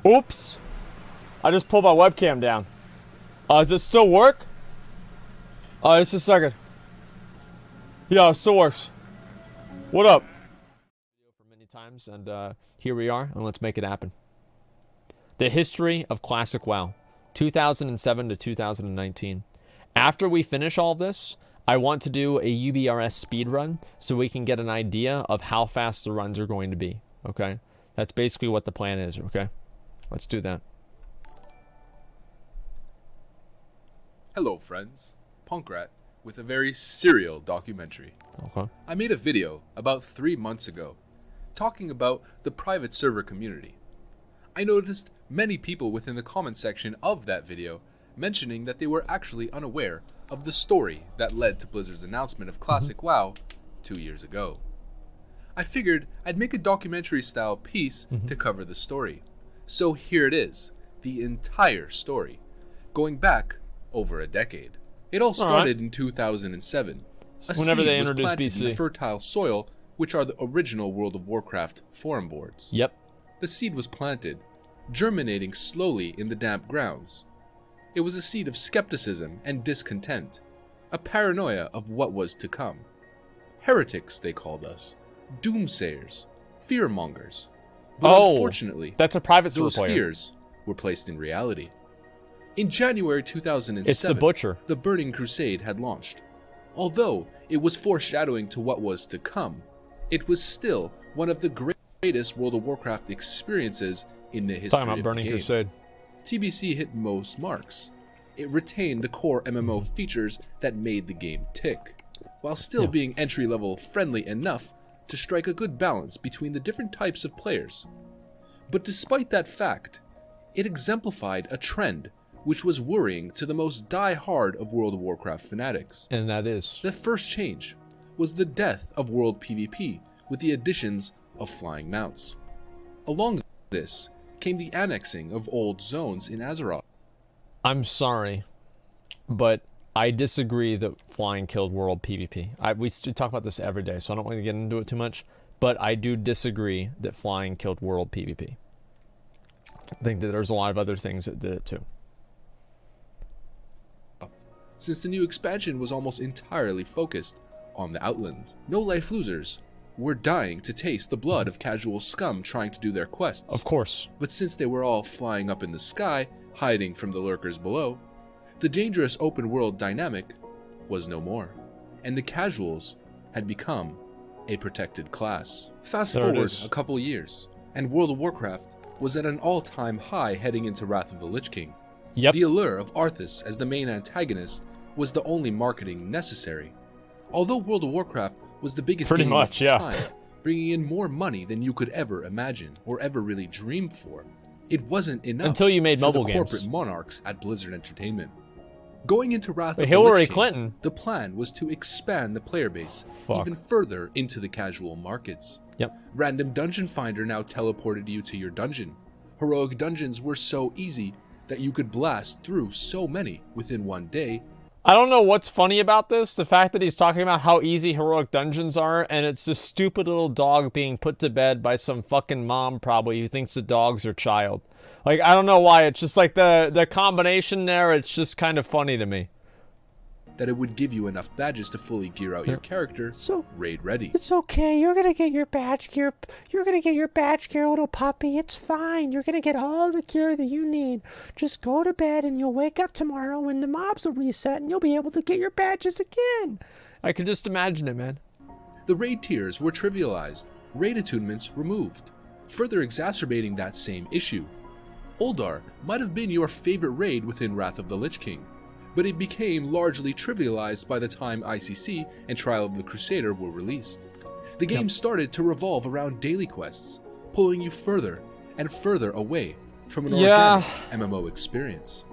Oops. I just pulled my webcam down. Does it still work? Just a second. Yeah, it still works. What up? For many times, and here we are, and let's make it happen. The history of Classic WoW, 2007 to 2019. After we finish all this, I want to do a UBRS speed run so we can get an idea of how fast the runs are going to be. Okay? That's basically what the plan is. Okay? Let's do that. Hello, friends. Punkrat with a very serial documentary. Okay. I made a video about 3 months ago talking about the private server community. I noticed many people within the comment section of that video mentioning that they were actually unaware of the story that led to Blizzard's announcement of Classic WoW 2 years ago. I figured I'd make a documentary style piece to cover the story. So here it is, the entire story, going back over a decade. It all started in 2007. A Whenever seed they was introduced planted BC. in the fertile soil, which are the original World of Warcraft forum boards. Yep. The seed was planted, germinating slowly in the damp grounds. It was a seed of skepticism and discontent, a paranoia of what was to come. Heretics, they called us. Doomsayers. Fearmongers. But unfortunately, that's a private server those player. fears were placed in reality. In January 2007, It's the Butcher. the Burning Crusade had launched. Although it was foreshadowing to what was to come, it was still one of the greatest World of Warcraft experiences in the history Talking about of Burning the game. Crusade. TBC hit most marks. It retained the core MMO features that made the game tick, while still being entry-level friendly enough to strike a good balance between the different types of players. But despite that fact, it exemplified a trend which was worrying to the most die-hard of World of Warcraft fanatics. And that is. The first change was the death of World PvP with the additions of flying mounts. Along this came the annexing of old zones in Azeroth. I'm sorry, but I disagree that flying killed world PvP. We talk about this every day, so I don't want to get into it too much, but I do disagree that flying killed world PvP. I think that there's a lot of other things that did it too. Since the new expansion was almost entirely focused on the Outland. No life losers were dying to taste the blood of casual scum trying to do their quests. Of course. But since they were all flying up in the sky, hiding from the lurkers below, the dangerous open world dynamic was no more, and the casuals had become a protected class. Fast forward a couple years, and World of Warcraft was at an all-time high heading into Wrath of the Lich King. Yep. The allure of Arthas as the main antagonist was the only marketing necessary. Although World of Warcraft was the biggest game of the time, bringing in more money than you could ever imagine or ever really dream for, it wasn't enough until you made for mobile the games. corporate monarchs at Blizzard Entertainment. Going into Wrath of the Hillary Lich King, Clinton. the plan was to expand the player base even further into the casual markets. Yep. Random Dungeon Finder now teleported you to your dungeon. Heroic dungeons were so easy that you could blast through so many within one day. I don't know what's funny about this, the fact that he's talking about how easy heroic dungeons are, and it's this stupid little dog being put to bed by some fucking mom probably who thinks the dog's her child. Like, I don't know why, it's just like the combination there, it's just kind of funny to me. That it would give you enough badges to fully gear out your character, raid ready. It's okay, you're gonna get your badge gear, little puppy, it's fine, you're gonna get all the gear that you need. Just go to bed and you'll wake up tomorrow and the mobs will reset and you'll be able to get your badges again. I could just imagine it, man. The raid tiers were trivialized, raid attunements removed, further exacerbating that same issue. Uldar might have been your favorite raid within Wrath of the Lich King, but it became largely trivialized by the time ICC and Trial of the Crusader were released. The game started to revolve around daily quests, pulling you further and further away from an organic MMO experience.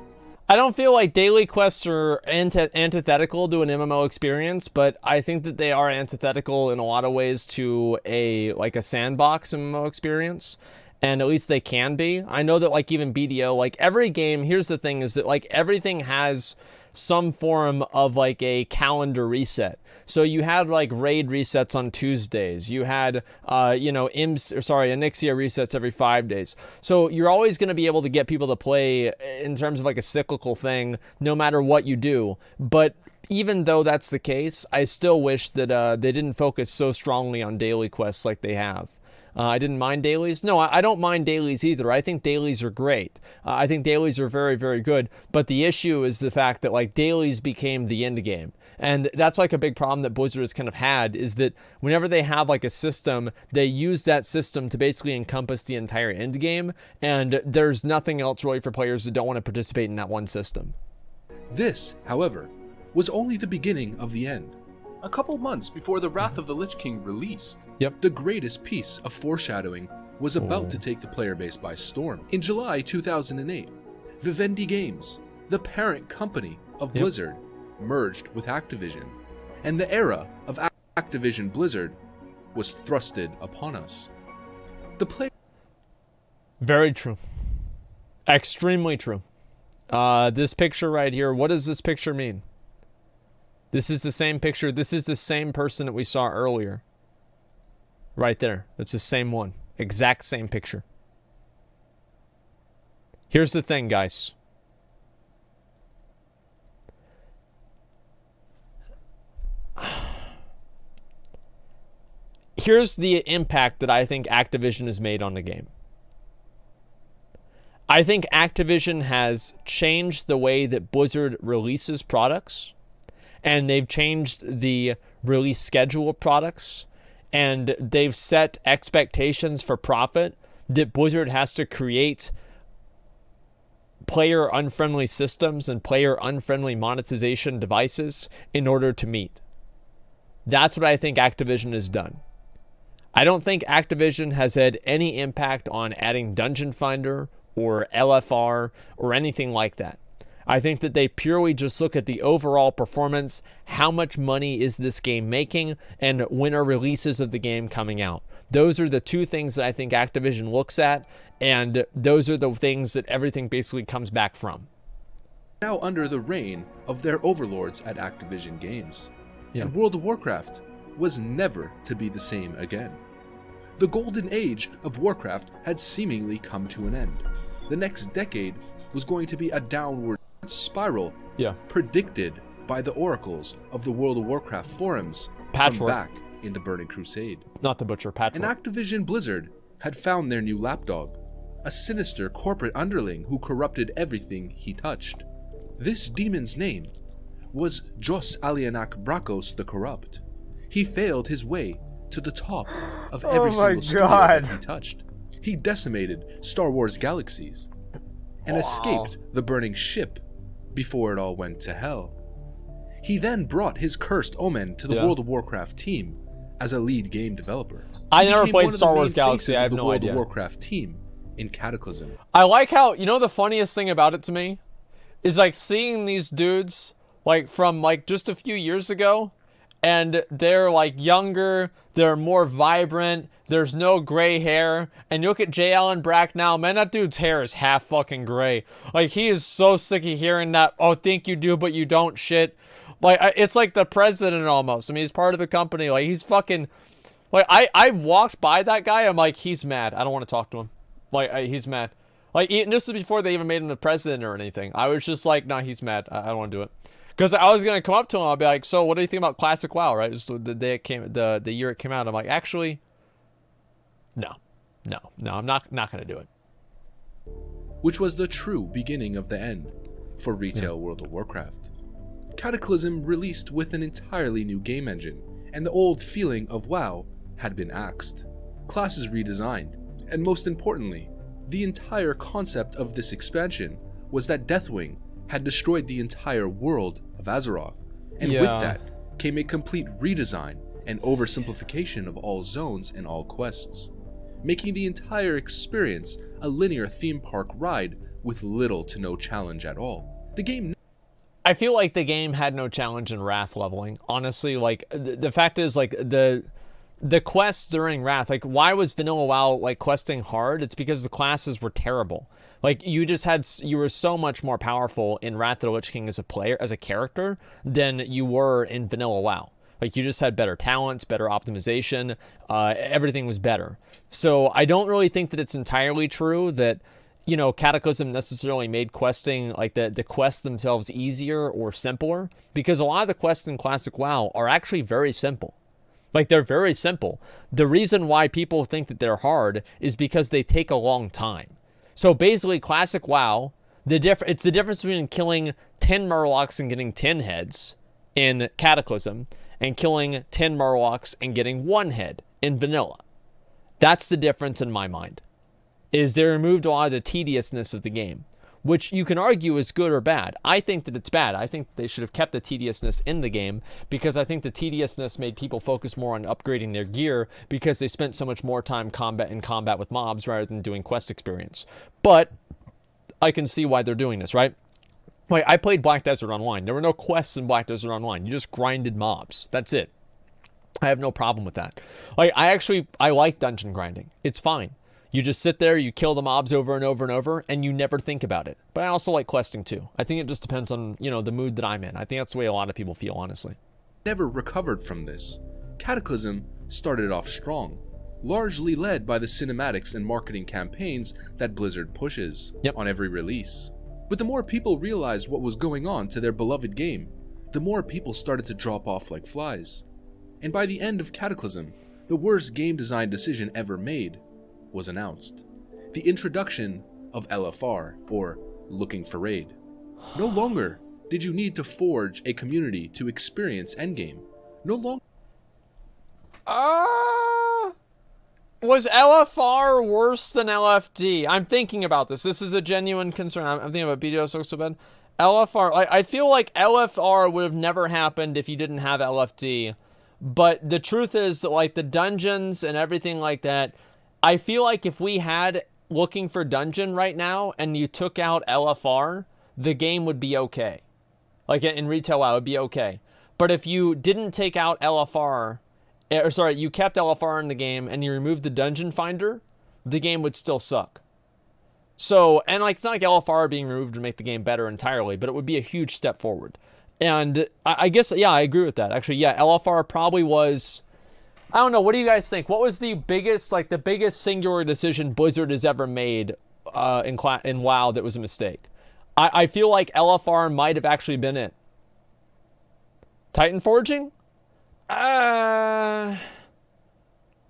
I don't feel like daily quests are antithetical to an MMO experience, but I think that they are antithetical in a lot of ways to a sandbox MMO experience. And at least they can be. I know that like even BDO, like every game, here's the thing is that like everything has some form of like a calendar reset. So you had like raid resets on Tuesdays. You had, Onyxia resets every 5 days. So you're always going to be able to get people to play in terms of like a cyclical thing, no matter what you do. But even though that's the case, I still wish that they didn't focus so strongly on daily quests like they have. I didn't mind dailies. No, I don't mind dailies either. I think dailies are great. I think dailies are very, very good. But the issue is the fact that like dailies became the end game. And that's like a big problem that Blizzard has kind of had, is that whenever they have like a system, they use that system to basically encompass the entire end game. And there's nothing else really for players that don't want to participate in that one system. This, however, was only the beginning of the end. A couple months before the Wrath of the Lich King released, the greatest piece of foreshadowing was about to take the player base by storm. In July 2008, Vivendi Games, the parent company of Blizzard, merged with Activision, and the era of Activision Blizzard was thrusted upon us. The player... Very true. Extremely true. This picture right here, what does this picture mean? This is the same picture. This is the same person that we saw earlier. Right there. It's the same one. Exact same picture. Here's the thing, guys. Here's the impact that I think Activision has made on the game. I think Activision has changed the way that Blizzard releases products. And they've changed the release schedule of products, and they've set expectations for profit that Blizzard has to create player unfriendly systems and player unfriendly monetization devices in order to meet. That's what I think Activision has done. I don't think Activision has had any impact on adding Dungeon Finder or LFR or anything like that. I think that they purely just look at the overall performance, how much money is this game making, and when are releases of the game coming out. Those are the two things that I think Activision looks at, and those are the things that everything basically comes back from. Now under the reign of their overlords at Activision Games, and World of Warcraft was never to be the same again. The golden age of Warcraft had seemingly come to an end. The next decade was going to be a downward spiral predicted by the oracles of the World of Warcraft forums from back in the Burning Crusade. Not the Butcher, Patchwork. And Activision Blizzard had found their new lapdog, a sinister corporate underling who corrupted everything he touched. This demon's name was Jos Alianak Brakos the Corrupt. He failed his way to the top of every single studio that he touched. He decimated Star Wars galaxies and escaped the burning ship before it all went to hell. He then brought his cursed omen to the World of Warcraft team as a lead game developer. I never played Star Wars Galaxy. I have no idea. The World of Warcraft team in Cataclysm. I like how, the funniest thing about it to me is like seeing these dudes like from like just a few years ago, and they're like younger, they're more vibrant, there's no gray hair, and you look at J. Allen Brack now, man, that dude's hair is half fucking gray. Like, he is so sick of hearing that, oh, think you do, but you don't shit. Like, it's like the president almost. I mean, he's part of the company. Like, he's fucking, like, I walked by that guy, I'm like, he's mad. I don't want to talk to him. Like, he's mad. Like, this was before they even made him the president or anything. I was just like, nah, he's mad. I don't want to do it. Because I was going to come up to him, I'll be like, so what do you think about Classic WoW, right? Just the day it came, the year it came out. I'm like, actually, no, I'm not going to do it. Which was the true beginning of the end for retail World of Warcraft. Cataclysm released with an entirely new game engine, and the old feeling of WoW had been axed. Classes redesigned, and most importantly, the entire concept of this expansion was that Deathwing had destroyed the entire world of Azeroth, and with that came a complete redesign and oversimplification of all zones and all quests, making the entire experience a linear theme park ride with little to no challenge at all. The game... I feel like the game had no challenge in Wrath leveling. Honestly, like, the fact is, like, the quests during Wrath, like, why was Vanilla WoW, like, questing hard? It's because the classes were terrible. Like, you were so much more powerful in Wrath of the Lich King as a player, as a character, than you were in Vanilla WoW. Like, you just had better talents, better optimization, everything was better. So I don't really think that it's entirely true that, you know, Cataclysm necessarily made questing, like the quests themselves, easier or simpler, because a lot of the quests in Classic WoW are actually very simple. Like, they're very simple. The reason why people think that they're hard is because they take a long time. So basically, Classic WoW, it's the difference between killing 10 Murlocs and getting 10 heads in Cataclysm and killing 10 Murlocs and getting 1 head in Vanilla. That's the difference in my mind, is they removed a lot of the tediousness of the game, which you can argue is good or bad. I think that it's bad. I think they should have kept the tediousness in the game, because I think the tediousness made people focus more on upgrading their gear because they spent so much more time in combat with mobs rather than doing quest experience. But I can see why they're doing this, right? Like, I played Black Desert Online. There were no quests in Black Desert Online. You just grinded mobs. That's it. I have no problem with that. Like, I like dungeon grinding. It's fine. You just sit there, you kill the mobs over and over and over, and you never think about it. But I also like questing too. I think it just depends on, you know, the mood that I'm in. I think that's the way a lot of people feel, honestly. Never recovered from this. Cataclysm started off strong, largely led by the cinematics and marketing campaigns that Blizzard pushes on every release. But the more people realized what was going on to their beloved game, the more people started to drop off like flies. And by the end of Cataclysm, the worst game design decision ever made was announced. The introduction of LFR, or Looking for Raid. No longer did you need to forge a community to experience endgame. No longer... Was LFR worse than LFD? I'm thinking about this. This is a genuine concern. I'm thinking about BDO so bad. LFR, I feel like LFR would have never happened if you didn't have LFD. But the truth is that, like, the dungeons and everything like that, I feel like if we had Looking for Dungeon right now and you took out LFR, the game would be okay. Like, in retail WoW, it would be okay. But if you didn't take out LFR, or sorry, you kept LFR in the game and you removed the dungeon finder, the game would still suck. So, and like, it's not like LFR being removed to make the game better entirely, but it would be a huge step forward. And I guess, yeah, I agree with that. Actually, yeah, LFR probably was... I don't know. What do you guys think? What was the biggest singular decision Blizzard has ever made in WoW that was a mistake? I feel like LFR might have actually been it. Titan Forging? I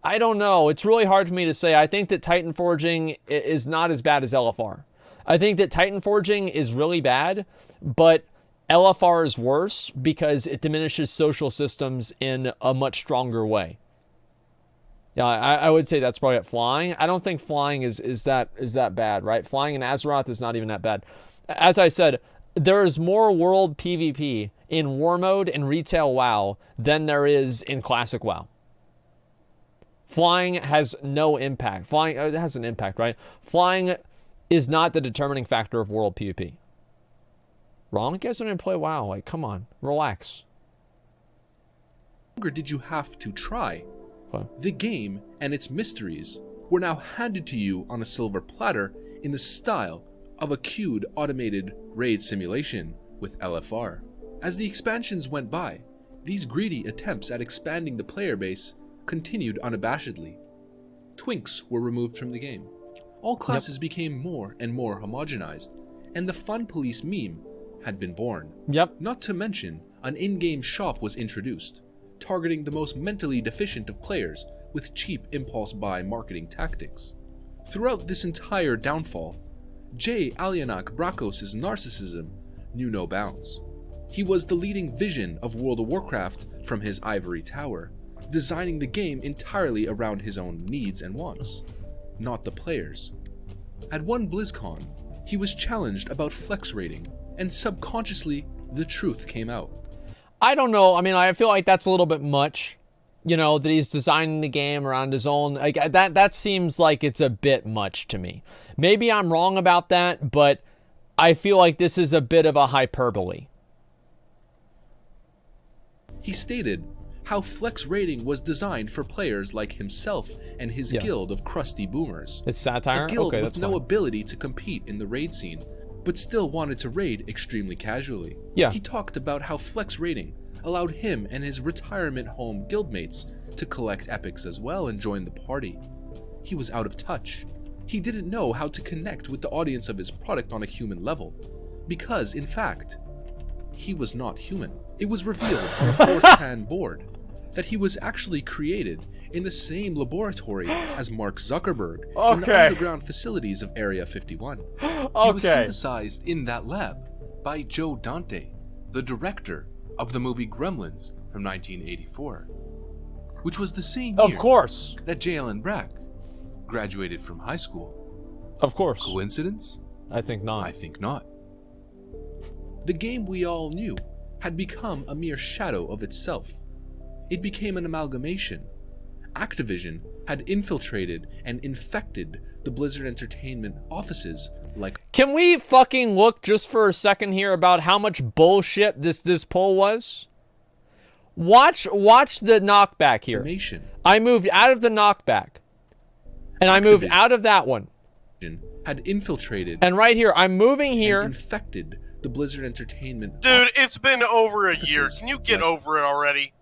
don't know. It's really hard for me to say. I think that Titan Forging is not as bad as LFR. I think that Titan Forging is really bad, but LFR is worse because it diminishes social systems in a much stronger way. Yeah, I would say that's probably it. Flying, I don't think flying is that bad, right? Flying in Azeroth is not even that bad. As I said, there is more world PvP in War Mode and Retail WoW than there is in Classic WoW. Flying has no impact. Flying, it has an impact, right? Flying is not the determining factor of world PvP. Wrong? You guys don't even play WoW. Like, come on, relax. Longer did you have to try? What? The game and its mysteries were now handed to you on a silver platter in the style of a queued automated raid simulation with LFR. As the expansions went by, these greedy attempts at expanding the player base continued unabashedly. Twinks were removed from the game. All classes became more and more homogenized, and the Fun Police meme had been born. Not to mention, an in-game shop was introduced, targeting the most mentally deficient of players with cheap impulse buy marketing tactics. Throughout this entire downfall, J. Alianak Brakos' narcissism knew no bounds. He was the leading vision of World of Warcraft from his ivory tower, designing the game entirely around his own needs and wants, not the players. At one BlizzCon, he was challenged about flex rating, and subconsciously, the truth came out. I don't know. I mean, I feel like that's a little bit much. You know, that he's designing the game around his own. Like, that seems like it's a bit much to me. Maybe I'm wrong about that, but I feel like this is a bit of a hyperbole. He stated how flex rating was designed for players like himself and his guild of crusty boomers. It's satire? A guild okay, with that's no fine. ability to compete in the raid scene, but still wanted to raid extremely casually. Yeah. He talked about how flex rating allowed him and his retirement home guildmates to collect epics as well and join the party. He was out of touch. He didn't know how to connect with the audience of his product on a human level, because, in fact, he was not human. It was revealed on a 4chan board that he was actually created in the same laboratory as Mark Zuckerberg in the underground facilities of Area 51. He was synthesized in that lab by Joe Dante, the director of the movie Gremlins from 1984, which was the same year that Jalen Brack graduated from high school. Of course. Coincidence? I think not. I think not. The game we all knew had become a mere shadow of itself. It became an amalgamation. Activision had infiltrated and infected the Blizzard Entertainment offices like... Can we fucking look just for a second here about how much bullshit this poll was? Watch the knockback here. I moved out of the knockback. And I moved out of that one. Had infiltrated... And right here, I'm moving here. And infected the Blizzard Entertainment... Dude, it's been over a year. Can you get over it already?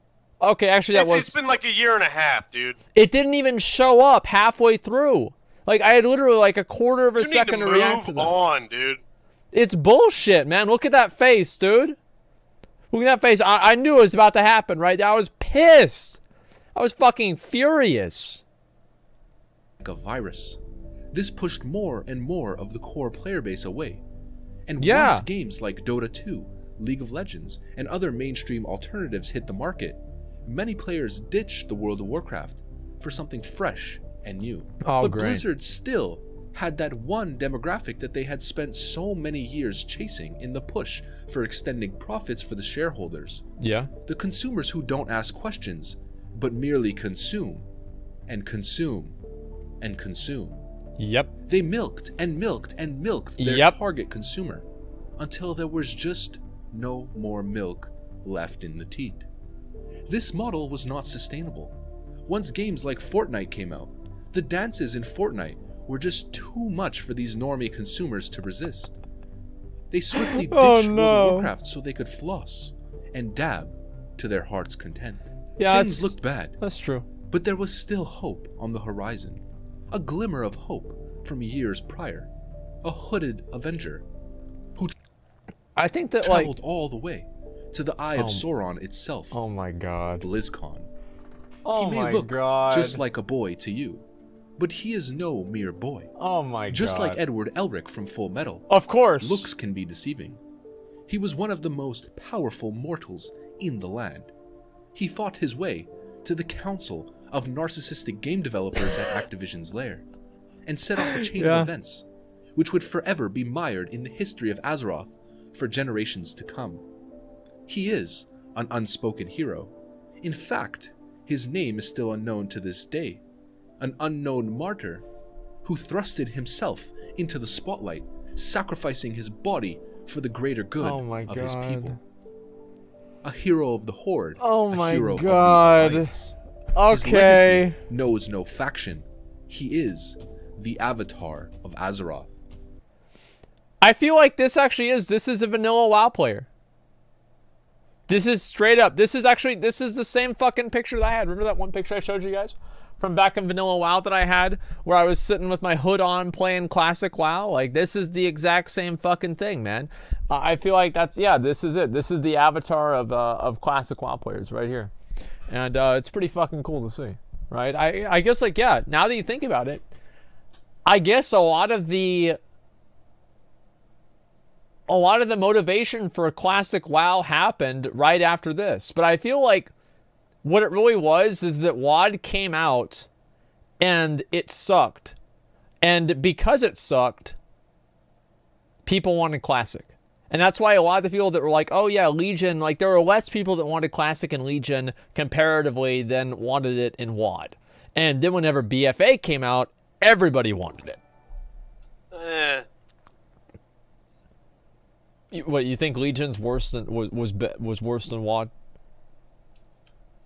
Okay, actually It's been like a year and a half, dude. It didn't even show up halfway through. Like, I had literally like a quarter of a second to react to that. Move on, dude. It's bullshit, man. Look at that face, dude. Look at that face. I knew it was about to happen, right? I was pissed. I was fucking furious. Like a virus. This pushed more and more of the core player base away. And yeah. Once games like Dota 2, League of Legends, and other mainstream alternatives hit the market, many players ditched the World of Warcraft for something fresh and new. But great. Blizzard still had that one demographic that they had spent so many years chasing in the push for extending profits for the shareholders. Yeah. The consumers who don't ask questions, but merely consume, and consume, and consume. Yep. They milked and milked and milked their target consumer until there was just no more milk left in the teat. This model was not sustainable. Once games like Fortnite came out, the dances in Fortnite were just too much for these normie consumers to resist. They swiftly ditched World of Warcraft so they could floss and dab to their heart's content. Yeah, Things looked bad. That's true. But there was still hope on the horizon. A glimmer of hope from years prior. A hooded Avenger who I think that traveled all the way to the Eye of Sauron itself. Oh my god. BlizzCon. Oh he may look just like a boy to you, but he is no mere boy. Oh my god. Just like Edward Elric from Full Metal. Of course. Looks can be deceiving. He was one of the most powerful mortals in the land. He fought his way to the council of narcissistic game developers at Activision's lair, and set off a chain of events, which would forever be mired in the history of Azeroth for generations to come. He is an unspoken hero. In fact, his name is still unknown to this day. An unknown martyr who thrusted himself into the spotlight, sacrificing his body for the greater good of his people. A hero of the Horde. Oh a my hero god. Of the Alliance. His Okay. legacy knows no faction. He is the avatar of Azeroth. I feel like this is a vanilla WoW player. This is straight up. This is the same fucking picture that I had. Remember that one picture I showed you guys from back in vanilla WoW that I had where I was sitting with my hood on playing classic WoW? Like, this is the exact same fucking thing, man. I feel like this is it. This is the avatar of classic WoW players right here. And it's pretty fucking cool to see, right? I guess, like, yeah, now that you think about it, I guess a lot of the motivation for classic WoW happened right after this. But I feel like what it really was is that WoD came out and it sucked. And because it sucked, people wanted classic. And that's why a lot of the people that were like, oh yeah, Legion, like there were less people that wanted classic in Legion comparatively than wanted it in WoD. And then whenever BFA came out, everybody wanted it. What, you think Legion's worse than was worse than WoD?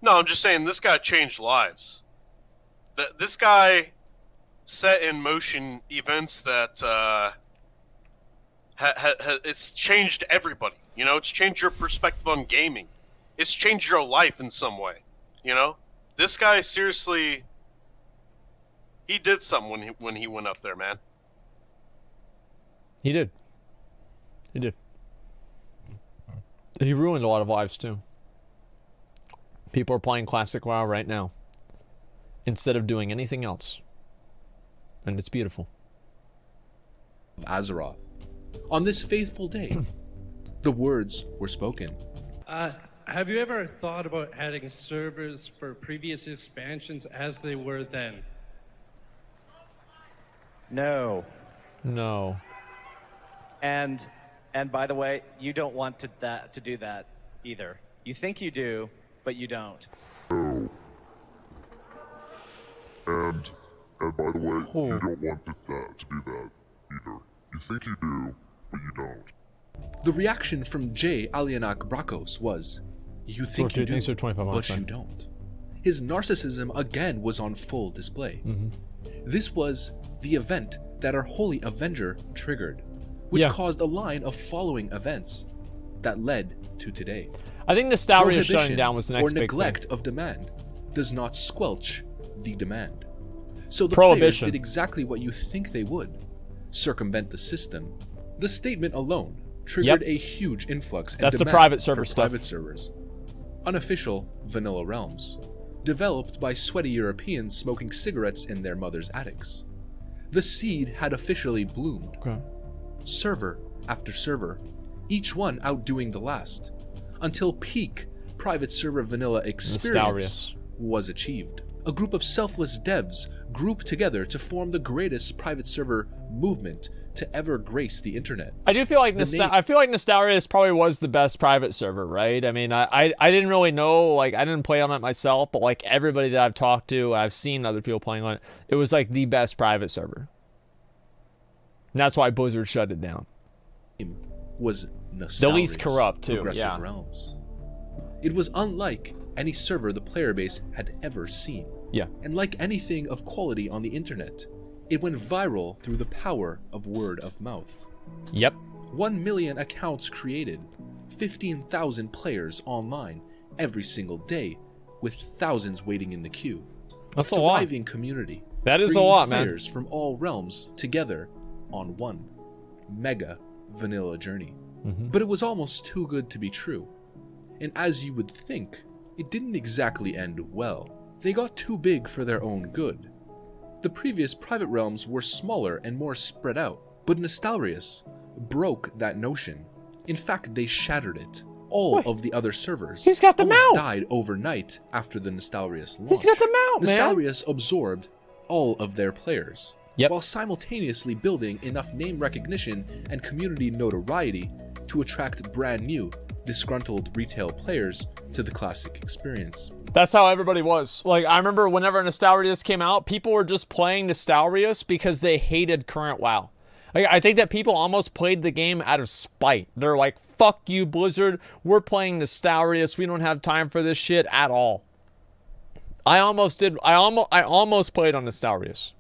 No, I'm just saying this guy changed lives. This guy set in motion events that it's changed everybody. You know, it's changed your perspective on gaming. it's changed your life in some way. You know, this guy seriously, he did something when he went up there, man. He did. He did. He ruined a lot of lives too. People are playing Classic WoW right now instead of doing anything else. And it's beautiful. Azeroth. On this faithful day, the words were spoken. Have you ever thought about adding servers for previous expansions as they were then? No. No. And by the way, you don't want to do that either. You think you do, but you don't. And by the way, you don't want that to be that either. You think you do, but you don't. The reaction from J. Alianak Brakos was, you think you do, but you don't. His narcissism again was on full display. This was the event that our Holy Avenger triggered, which caused a line of following events that led to today. I think Nostalgia shutting down was the next big neglect of demand does not squelch the demand. So the Prohibition players did exactly what you think they would: circumvent the system. The statement alone triggered a huge influx and That's the demand private server for stuff. private servers. Unofficial vanilla realms, developed by sweaty Europeans smoking cigarettes in their mother's attics. The seed had officially bloomed. Server after server, each one outdoing the last, until peak private server vanilla experience was achieved. A group of selfless devs grouped together to form the greatest private server movement to ever grace the internet. I do feel like Nostalgia probably was the best private server, right? I mean, I didn't really know, like, I didn't play on it myself, but like everybody that I've talked to, I've seen other people playing on it, it was like the best private server. And that's why Blizzard shut it down. Was the least corrupt too. Progressive realms. It was unlike any server the player base had ever seen. Yeah. And like anything of quality on the internet, it went viral through the power of word of mouth. Yep. 1 million accounts created, 15,000 players online every single day, with thousands waiting in the queue. That's a lot. Thriving community. That is a lot, man. Players from all realms together on one mega vanilla journey. But it was almost too good to be true. And as you would think, it didn't exactly end well. They got too big for their own good. The previous private realms were smaller and more spread out, but Nostalrius broke that notion. In fact, they shattered it. All of the other servers He's got them almost out. died overnight after the Nostalrius launch. He's got them out, man. Nostalrius absorbed all of their players, Yep. while simultaneously building enough name recognition and community notoriety to attract brand new, disgruntled retail players to the classic experience. That's how everybody was. Like, I remember whenever Nostalrius came out, people were just playing Nostalrius because they hated current WoW. Like, I think that people almost played the game out of spite. They're like, fuck you, Blizzard. We're playing Nostalrius. We don't have time for this shit at all. I almost played on Nostalrius.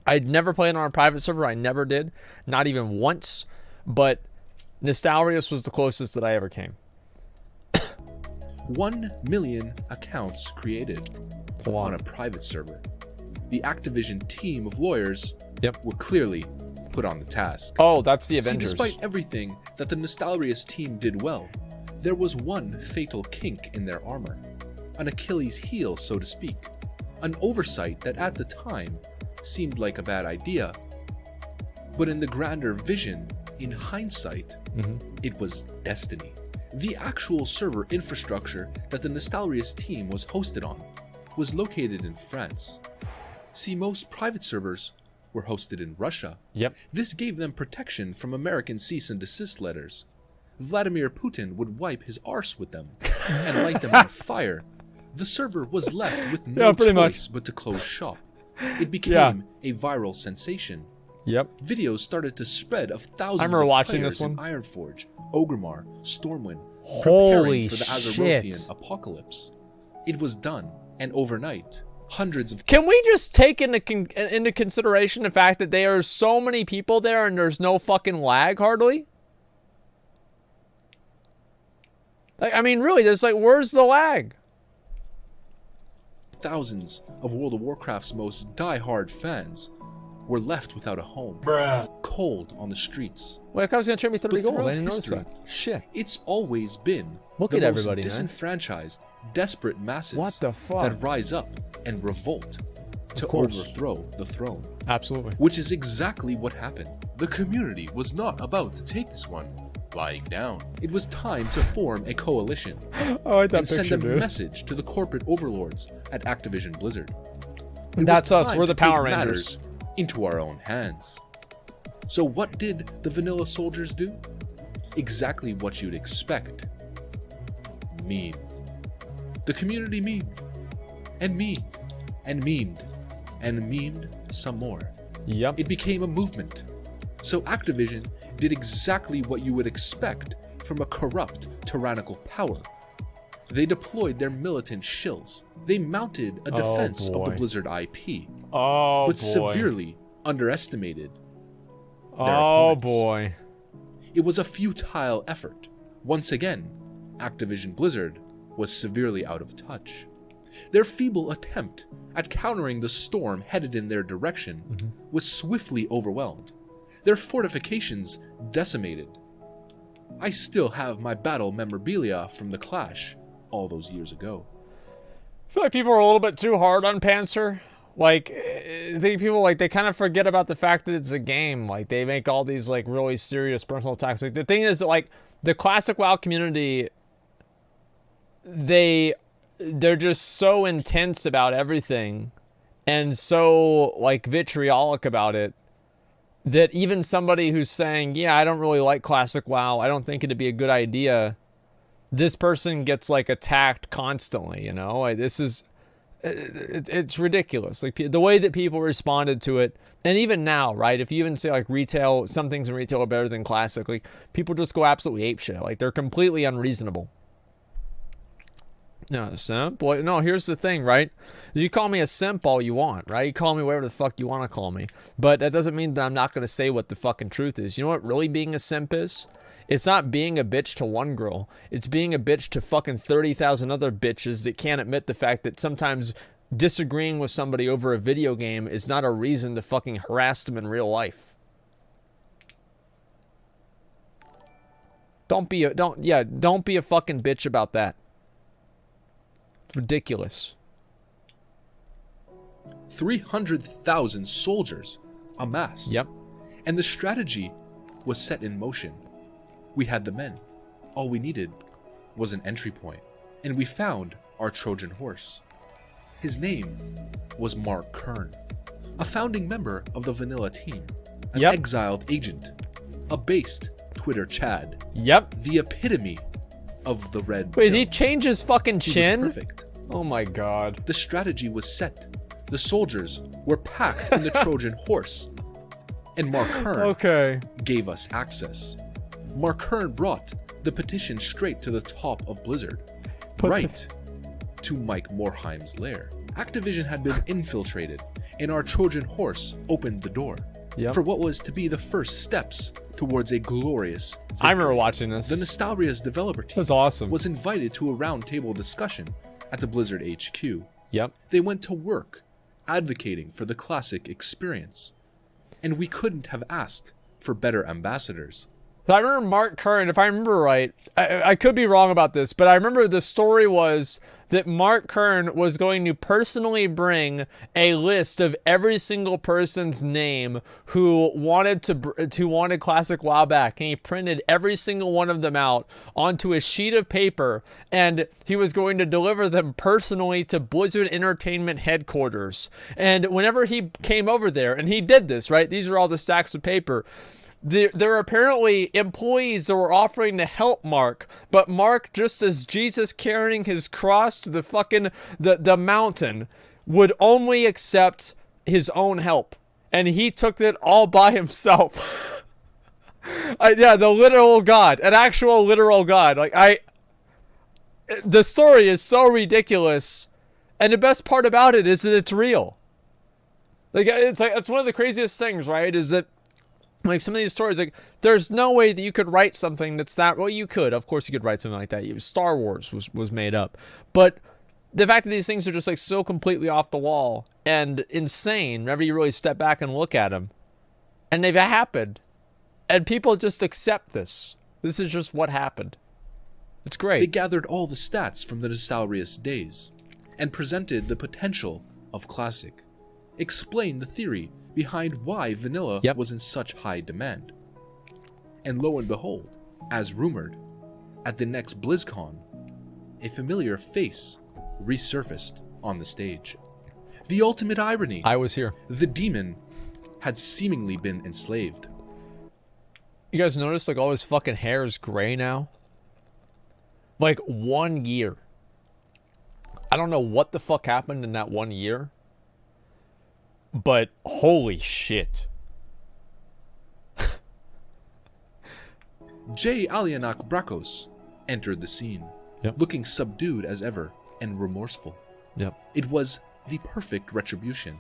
I'd never played on a private server. I never did. Not even once. But Nostalrius was the closest that I ever came. 1 million accounts created on a private server. The Activision team of lawyers were clearly put on the task. Oh, that's the See, Avengers. despite everything that the Nostalrius team did well, there was one fatal kink in their armor. An Achilles heel, so to speak. An oversight that at the time seemed like a bad idea. But in the grander vision, in hindsight, it was destiny. The actual server infrastructure that the Nostalrius team was hosted on was located in France. See, most private servers were hosted in Russia. Yep. This gave them protection from American cease and desist letters. Vladimir Putin would wipe his arse with them and light them on fire. The server was left with no choice but to close shop. It became a viral sensation. Yep. Videos started to spread of thousands I remember of watching players this one. in Ironforge, Ogremar, Stormwind, Holy preparing for the shit. Azerothian apocalypse. It was done, and overnight, hundreds of Can we just take into consideration the fact that there are so many people there and there's no fucking lag hardly? Like, I mean, really, there's like, where's the lag? Thousands of World of Warcraft's most die-hard fans were left without a home, cold on the streets. Wait, I was gonna trade me 30 But gold. I throughout didn't notice history, that. Shit. It's always been Look the at most everybody, man. disenfranchised, desperate masses What the fuck? that rise up and revolt to course. overthrow the throne. Absolutely. Which is exactly what happened. The community was not about to take this one lying down. It was time to form a coalition Oh, I like that and picture, send a dude. message to the corporate overlords at Activision Blizzard. It was That's us. time We're to the Power take Rangers. matters into our own hands. So what did the vanilla soldiers do? Exactly what you'd expect. Meme. The community memed. And memed. And memed. And memed some more. Yep. It became a movement. So Activision did exactly what you would expect from a corrupt, tyrannical power. They deployed their militant shills. They mounted a defense of the boy. Blizzard IP, Oh, but boy. severely underestimated their Oh, opponents. boy. It was a futile effort. Once again, Activision Blizzard was severely out of touch. Their feeble attempt at countering the storm headed in their direction was swiftly overwhelmed. Their fortifications decimated. I still have my battle memorabilia from the clash all those years ago. I feel like people are a little bit too hard on Panzer. Like, I think people, like, they kind of forget about the fact that it's a game. Like, they make all these, like, really serious personal attacks. Like, the thing is, like, the classic WoW community, they're just so intense about everything and so, like, vitriolic about it that even somebody who's saying, yeah, I don't really like classic WoW, I don't think it'd be a good idea, this person gets, like, attacked constantly, you know? Like, this is... It's ridiculous. Like, the way that people responded to it, and even now, right? If you even say, like, retail, some things in retail are better than classic, like, people just go absolutely apeshit. Like, they're completely unreasonable. No, simp? Well, no, here's the thing, right? You call me a simp all you want, right? You call me whatever the fuck you want to call me. But that doesn't mean that I'm not going to say what the fucking truth is. You know what really being a simp is? It's not being a bitch to one girl. It's being a bitch to fucking 30,000 other bitches that can't admit the fact that sometimes disagreeing with somebody over a video game is not a reason to fucking harass them in real life. Don't be a fucking bitch about that. It's ridiculous. 300,000 soldiers amassed. Yep. And the strategy was set in motion. We had the men. All we needed was an entry point. And we found our Trojan horse. His name was Mark Kern, a founding member of the Vanilla team, an Yep. exiled agent, a based Twitter Chad, Yep. the epitome of the red Wait, pill. did he change his fucking He was chin? perfect. Oh my god. The strategy was set. The soldiers were packed in the Trojan horse. And Mark Kern Okay. gave us access. Mark Kern brought the petition straight to the top of Blizzard. Right to Mike Morheim's lair. Activision had been infiltrated, and our Trojan horse opened the door Yep. for what was to be the first steps towards a glorious victory. I remember watching this. The Nostalria's developer team That's awesome. was invited to a roundtable discussion at the Blizzard HQ. Yep. They went to work advocating for the classic experience, and we couldn't have asked for better ambassadors. So I remember Mark Kern, if I remember right, I could be wrong about this, but I remember the story was that Mark Kern was going to personally bring a list of every single person's name who wanted Classic WoW back, and he printed every single one of them out onto a sheet of paper, and he was going to deliver them personally to Blizzard Entertainment headquarters. And whenever he came over there, and he did this, right? These are all the stacks of paper. There are apparently employees that were offering to help Mark, but Mark, just as Jesus carrying his cross to the fucking the mountain, would only accept his own help, and he took it all by himself. Yeah, the literal God, an actual literal God. The story is so ridiculous, and the best part about it is that it's real. It's one of the craziest things, right? Is that Like, some of these stories, like, there's no way that you could write something that's that... Well, you could. Of course you could write something like that. Star Wars was made up. But the fact that these things are just, like, so completely off the wall and insane whenever you really step back and look at them. And they've happened. And people just accept this. This is just what happened. It's great. They gathered all the stats from the Dinosaurius days and presented the potential of Classic, explained the theory behind why vanilla was in such high demand. And lo and behold, as rumored, at the next BlizzCon, a familiar face resurfaced on the stage. The ultimate irony. I was here. The demon had seemingly been enslaved. You guys notice, like, all his fucking hair is gray now? Like, 1 year. I don't know what the fuck happened in that 1 year. But holy shit. J. Alianak Brakos entered the scene, looking subdued as ever and remorseful. It was the perfect retribution.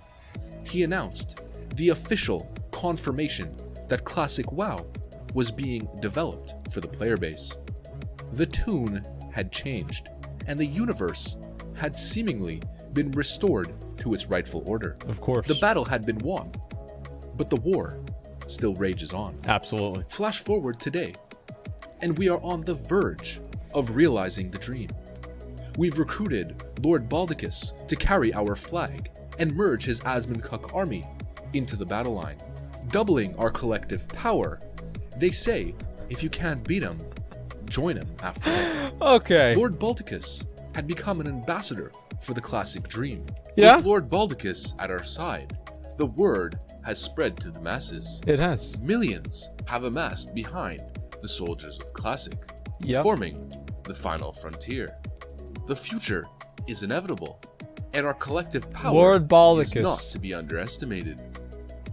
He announced the official confirmation that Classic WoW was being developed for the player base. The tune had changed, and the universe had seemingly been restored to its rightful order. Of course. The battle had been won, but the war still rages on. Absolutely. Flash forward today, and we are on the verge of realizing the dream. We've recruited Lord Baldicus to carry our flag and merge his Asmongold army into the battle line, doubling our collective power. They say, if you can't beat him, join him after all. Okay. Lord Baldicus had become an ambassador for the Classic dream. Yeah? With Lord Baldicus at our side, the word has spread to the masses. It has. Millions have amassed behind the soldiers of Classic, forming the final frontier. The future is inevitable, and our collective power Lord Baldicus is not to be underestimated.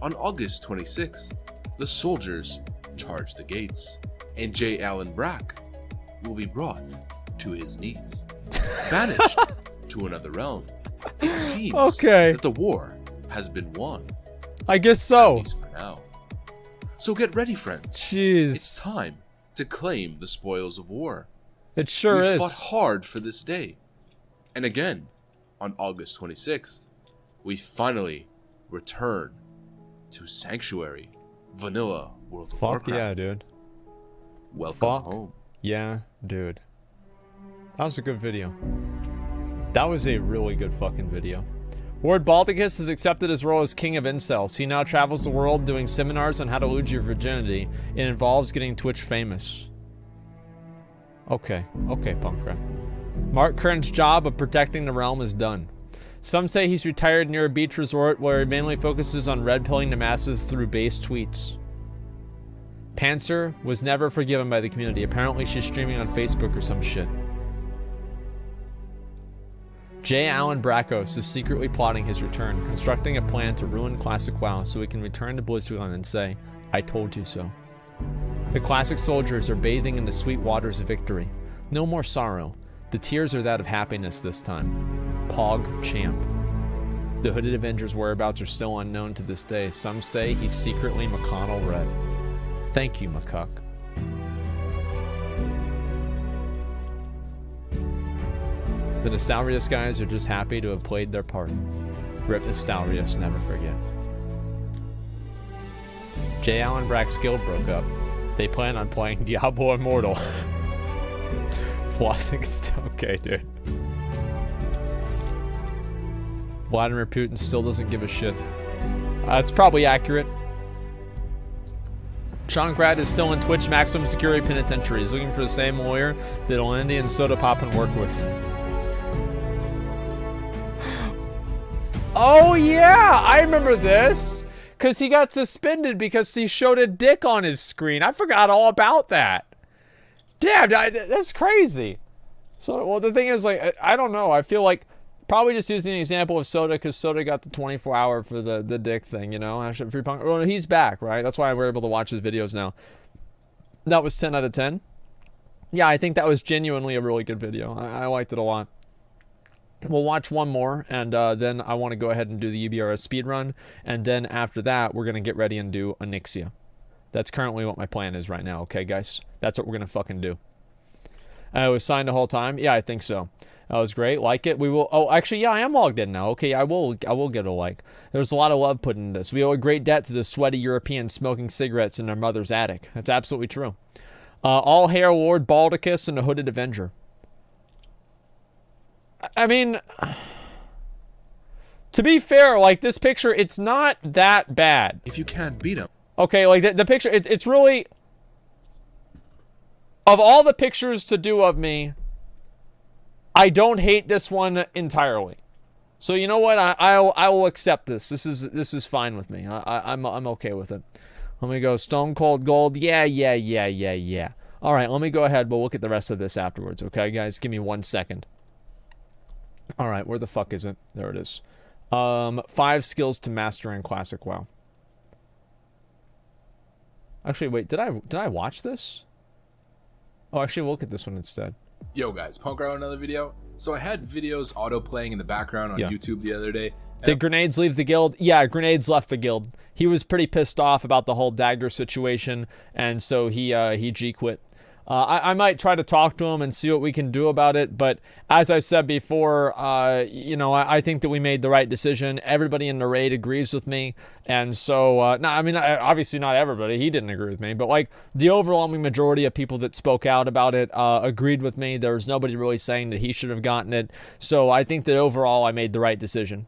On August 26th, the soldiers charge the gates, and J. Allen Brack will be brought to his knees, banished to another realm. It seems that the war has been won. I guess so. At least for now. So get ready, friends. Jeez. It's time to claim the spoils of war. It sure we is. fought hard for this day. And again, on August 26th, we finally return to Sanctuary, Vanilla World of Warcraft. Fuck yeah, dude. Welcome home. Yeah, dude. That was a good video. That was a really good fucking video. Lord Baldicus has accepted his role as king of incels. He now travels the world doing seminars on how to lose your virginity. It involves getting Twitch famous. Okay, Punkrat. Mark Kern's job of protecting the realm is done. Some say he's retired near a beach resort where he mainly focuses on red-pilling the masses through base tweets. Panzer was never forgiven by the community. Apparently she's streaming on Facebook or some shit. J. Allen Brakos is secretly plotting his return, constructing a plan to ruin Classic WoW so he can return to BlizzCon and say, I told you so. The Classic soldiers are bathing in the sweet waters of victory. No more sorrow. The tears are that of happiness this time. Pog Champ. The Hooded Avenger's whereabouts are still unknown to this day. Some say he's secretly McConnell Red. Thank you, McCuck. The Nostalrius guys are just happy to have played their part. Rip Nostalrius, never forget. J. Allen Brack's guild broke up. They plan on playing Diablo Immortal. Flossing still okay, dude. Vladimir Putin still doesn't give a shit. It's probably accurate. Punkrat is still in Twitch maximum security penitentiary. He's looking for the same lawyer that Olendy and Soda Poppin work with. Oh yeah, I remember this. Because he got suspended because he showed a dick on his screen. I forgot all about that. Damn, that's crazy. So, well, the thing is, like, I don't know. I feel like probably just using the example of Soda because Soda got the 24-hour for the dick thing, you know? Free Punk. Well, he's back, right? That's why we're able to watch his videos now. That was 10 out of 10. Yeah, I think that was genuinely a really good video. I liked it a lot. We'll watch one more, and then I want to go ahead and do the UBRS speedrun, and then after that, we're going to get ready and do Onyxia. That's currently what my plan is right now, okay, guys? That's what we're gonna fucking do. It was signed the whole time? Yeah, I think so. That was great. Like it. We will. Oh, actually, yeah, I am logged in now. Okay, I will get a like. There's a lot of love put into this. We owe a great debt to the sweaty Europeans smoking cigarettes in their mother's attic. That's absolutely true. All hail Lord Baldicus and the Hooded Avenger. I mean, to be fair, like this picture, it's not that bad. If you can't beat him. Okay, like the picture, it's really, of all the pictures to do of me, I don't hate this one entirely. So you know what? I will accept this. This is fine with me. I'm okay with it. Let me go Stone Cold Gold. Yeah. All right, let me go ahead. We'll look at the rest of this afterwards. Okay, guys, give me 1 second. All right, where the fuck is it? There it is. 5 skills to master in Classic WoW. Actually, wait. Did I watch this? Oh, actually, we'll look at this one instead. Yo guys, Punkrat with another video. So I had videos auto playing in the background on YouTube the other day. Did Grenades leave the guild? Yeah, Grenades left the guild. He was pretty pissed off about the whole dagger situation, and so he G quit. I might try to talk to him and see what we can do about it, but as I said before, you know, I think that we made the right decision. Everybody in the raid agrees with me, and so, no, I mean, obviously not everybody. He didn't agree with me, but, like, the overwhelming majority of people that spoke out about it agreed with me. There was nobody really saying that he should have gotten it, so I think that overall I made the right decision.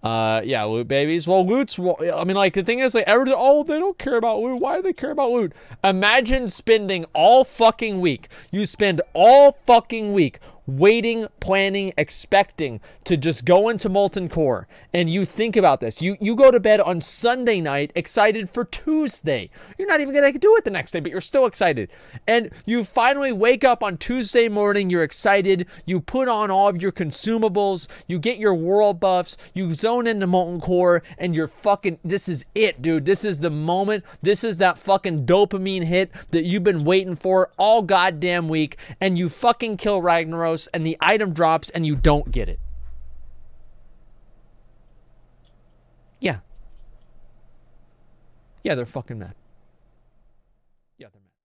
Yeah, loot babies. Well, loot's, I mean, like, the thing is, like, everybody, oh, they don't care about loot. Why do they care about loot? Imagine spending all fucking week. You spend all fucking week waiting, planning, expecting to just go into Molten Core. And you think about this. You go to bed on Sunday night excited for Tuesday. You're not even going to do it the next day, but you're still excited. And you finally wake up on Tuesday morning. You're excited. You put on all of your consumables. You get your world buffs. You zone into Molten Core. And you're fucking, this is it, dude. This is the moment. This is that fucking dopamine hit that you've been waiting for all goddamn week. And you fucking kill Ragnaros. And the item drops and you don't get it. Yeah, they're fucking mad. Yeah, they're mad.